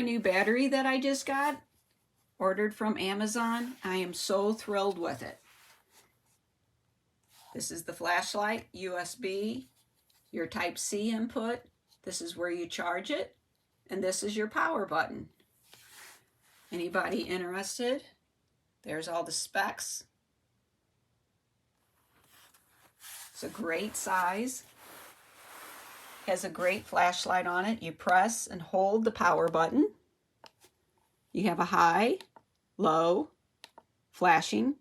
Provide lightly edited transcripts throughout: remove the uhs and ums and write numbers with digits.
new battery that I just got, ordered from Amazon. I am so thrilled with it. This is the flashlight, USB, your Type-C input. This is where you charge it, and this is your power button. Anybody interested? There's all the specs. It's a great size. Has a great flashlight on it. You press and hold the power button. You have a high, low, flashing.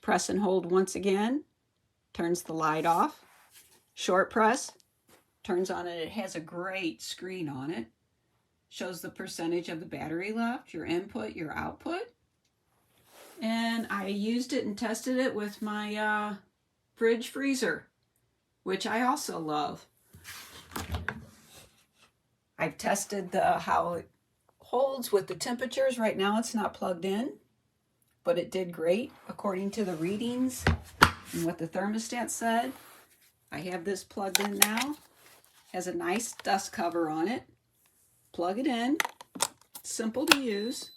Press and hold once again, turns the light off. Short press, turns on it. It has a great screen on it. Shows the percentage of the battery left, your input, your output. And I used it and tested it with my fridge freezer, which I also love. I've tested how it holds with the temperatures. Right now it's not plugged in, but it did great according to the readings and what the thermostat said. I have this plugged in now. Has a nice dust cover on it. Plug it in. Simple to use.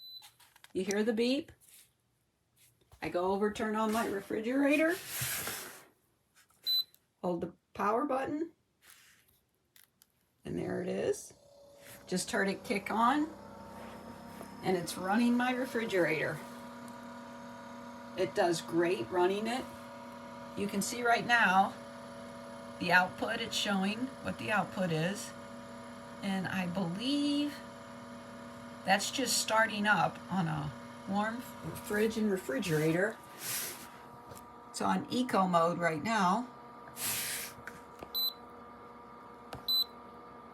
You hear the beep. I go over, turn on my refrigerator. Hold the power button. And there it is. Just heard it kick on. And it's running my refrigerator. It does great running it. You can see right now the output. It's showing what the output is. And I believe that's just starting up on a warm fridge and refrigerator. It's on eco mode right now.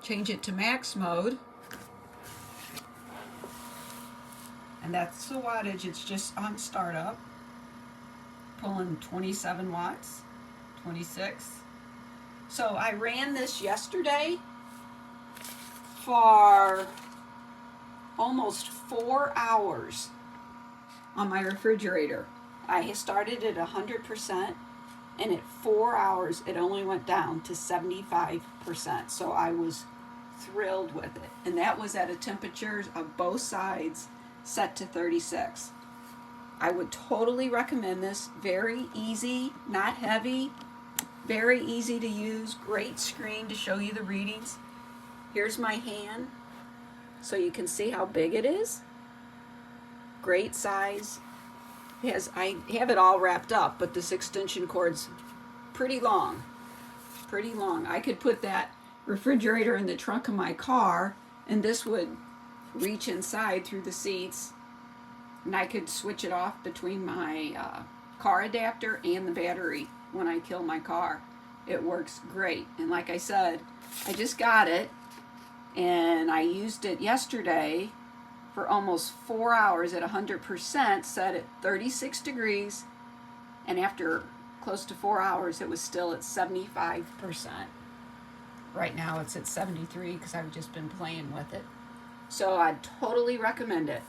Change it to max mode. And that's the wattage. It's just on startup. Pulling 27 watts, 26. So I ran this yesterday for almost 4 hours on my refrigerator. I started at 100%, and at 4 hours it only went down to 75%. So I was thrilled with it. And that was at a temperature of both sides set to 36. I would totally recommend this. Very easy, not heavy, very easy to use. Great screen to show you the readings. Here's my hand so you can see how big it is. Great size. I have it all wrapped up, but this extension cord's pretty long. Pretty long. I could put that refrigerator in the trunk of my car, and this would reach inside through the seats, and I could switch it off between my car adapter and the battery when I kill my car. It works great. And like I said, I just got it, and I used it yesterday for almost 4 hours at 100%, set at 36 degrees, and after close to 4 hours it was still at 75%. Right now it's at 73 because I've just been playing with it. So I'd totally recommend it.